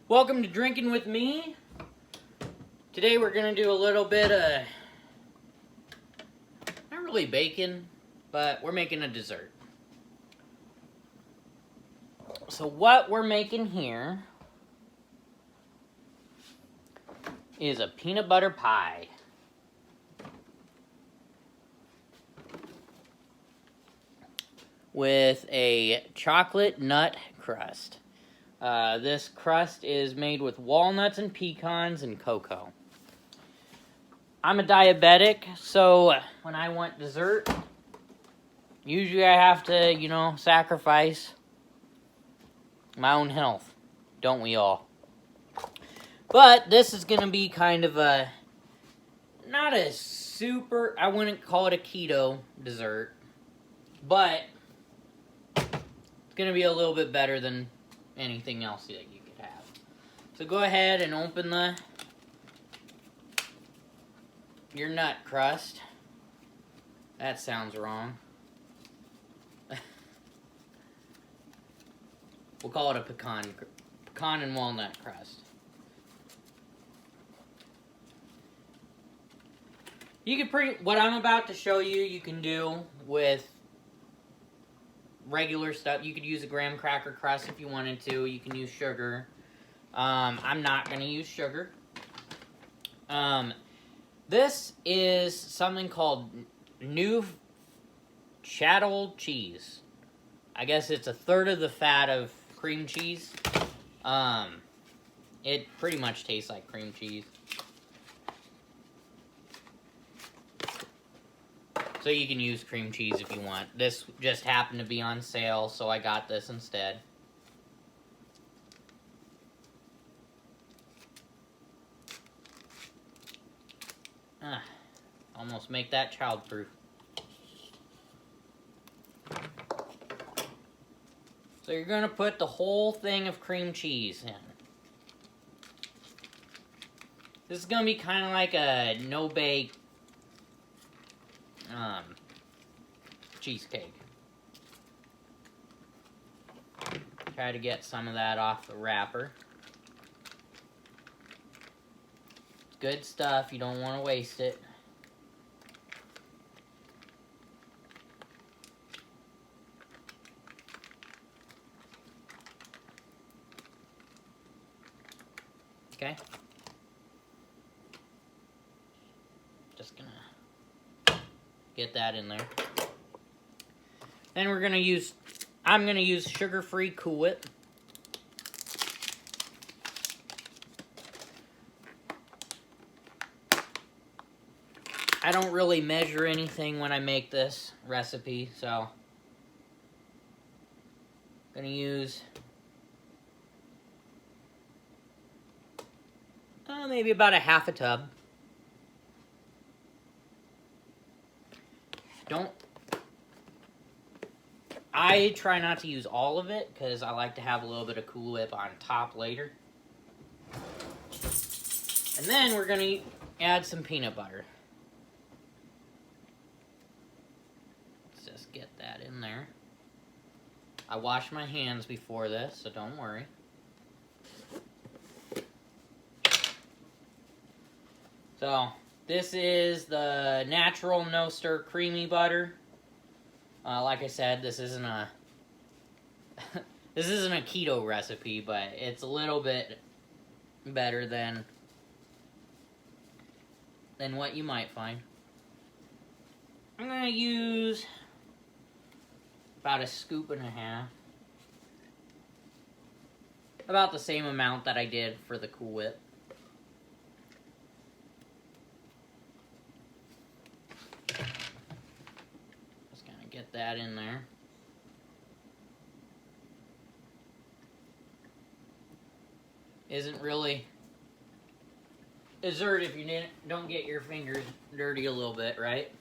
Welcome to Drinking With Me. Today we're going to do a little bit of, not really bacon, but we're making a dessert. So what we're making here is a peanut butter pie. With a chocolate nut crust. This crust is made with walnuts and pecans and cocoa. I'm a diabetic, so when I want dessert, usually I have to, sacrifice my own health. Don't we all? But this is going to be kind of a, not a super, I wouldn't call it a keto dessert, but it's going to be a little bit better than anything else that you could have. So go ahead and open your nut crust. That sounds wrong. We'll call it a pecan and walnut crust. You could what I'm about to show you, you can do with regular stuff. You could use a graham cracker crust if you wanted to. You can use sugar. I'm not going to use sugar. This is something called new chattel cheese. I guess it's a third of the fat of cream cheese. It pretty much tastes like cream cheese. So you can use cream cheese if you want. This just happened to be on sale, so I got this instead. Almost make that childproof. So you're going to put the whole thing of cream cheese in. This is going to be kind of like a no-bake cheesecake. Try to get some of that off the wrapper. Good stuff, you don't want to waste it. Okay. Just gonna get that in there. Then we're gonna use, I'm gonna use sugar-free Cool Whip. I don't really measure anything when I make this recipe, so I'm gonna use maybe about a half a tub. I try not to use all of it because I like to have a little bit of Cool Whip on top later. And then we're going to add some peanut butter. Let's just get that in there. I washed my hands before this, so don't worry. So, this is the natural no-stir creamy butter. Like I said, this isn't a this isn't a keto recipe, but it's a little bit better than what you might find. I'm gonna use about a scoop and a half. About the same amount that I did for the Cool Whip. Get that in there. Isn't really dessert if you don't get your fingers dirty a little bit, right?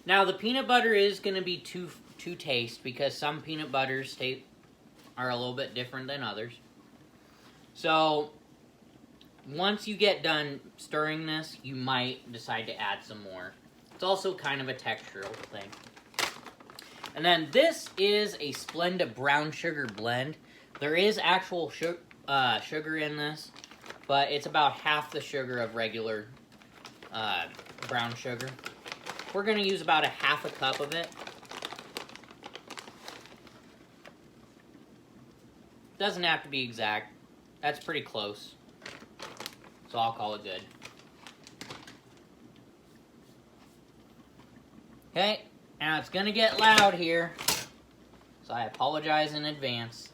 Now the peanut butter is going to be to taste because some peanut butters are a little bit different than others. So once you get done stirring this, you might decide to add some more. It's also kind of a textural thing. And then this is a Splenda brown sugar blend. There is actual sugar in this, but it's about half the sugar of regular brown sugar. We're going to use about a half a cup of it. Doesn't have to be exact. That's pretty close. So I'll call it good. Okay, now it's going to get loud here. So I apologize in advance.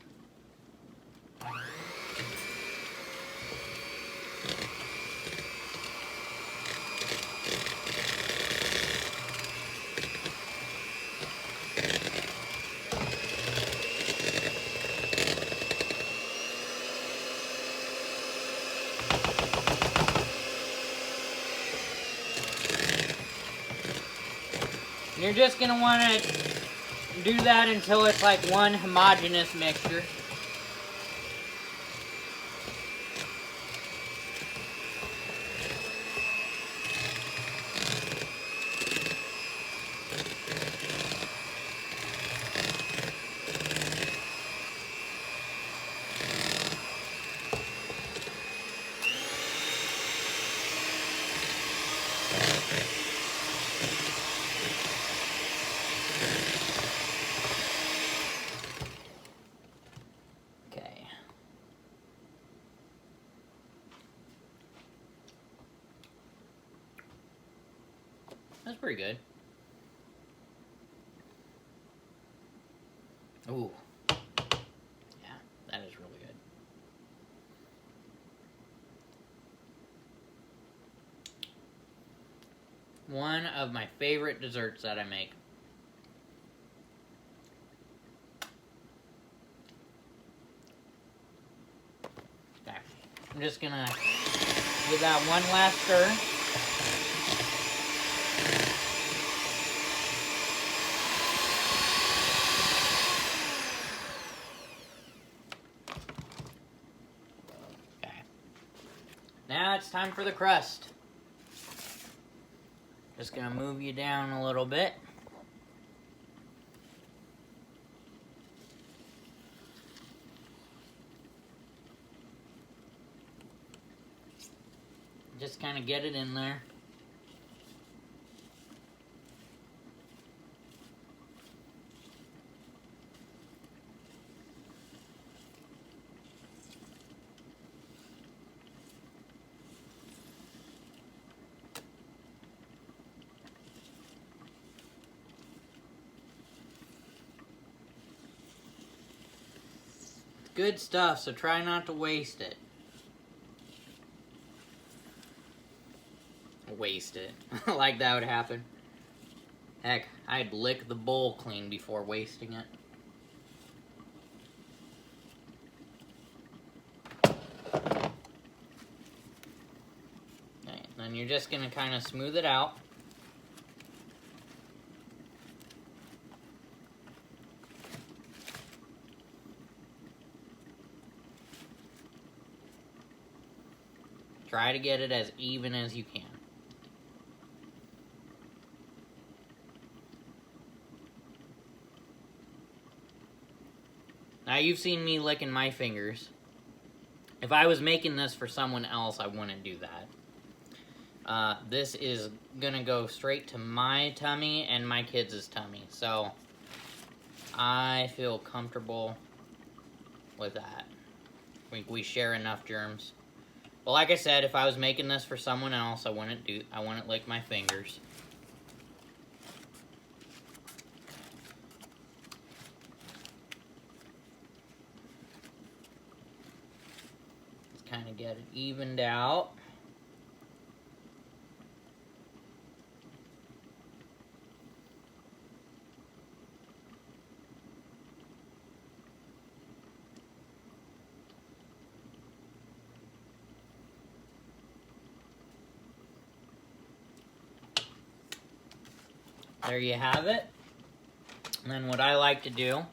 You're just going to want to do that until it's like one homogeneous mixture. That's pretty good. Ooh. Yeah, that is really good. One of my favorite desserts that I make. Okay. I'm just gonna give that one last stir. Now it's time for the crust. Just gonna move you down a little bit. Just kind of get it in there. Good stuff, so try not to waste it. Waste it. Like that would happen. Heck, I'd lick the bowl clean before wasting it. Okay, then you're just gonna kind of smooth it out. Try to get it as even as you can. Now you've seen me licking my fingers. If I was making this for someone else, I wouldn't do that. This is gonna go straight to my tummy and my kids' tummy, so I feel comfortable with that. We share enough germs. But like I said, if I was making this for someone else, I wouldn't lick my fingers. Let's kind of get it evened out. There you have it. And then what I like to do,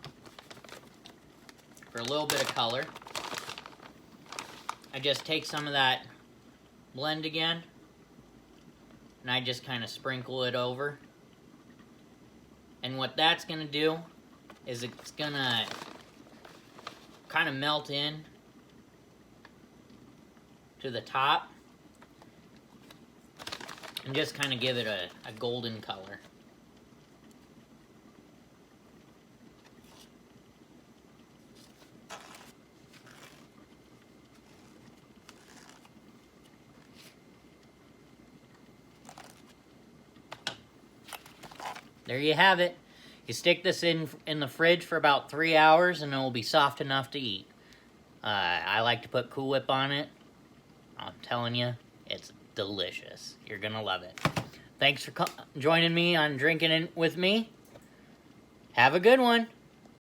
for a little bit of color, I just take some of that blend again, and I just kind of sprinkle it over. And what that's going to do is it's going to kind of melt in to the top and just kind of give it a golden color. There you have it. You stick this in the fridge for about 3 hours and it will be soft enough to eat. I like to put Cool Whip on it. I'm telling you, it's delicious. You're gonna love it. Thanks for joining me on Drinking It With Me. Have a good one.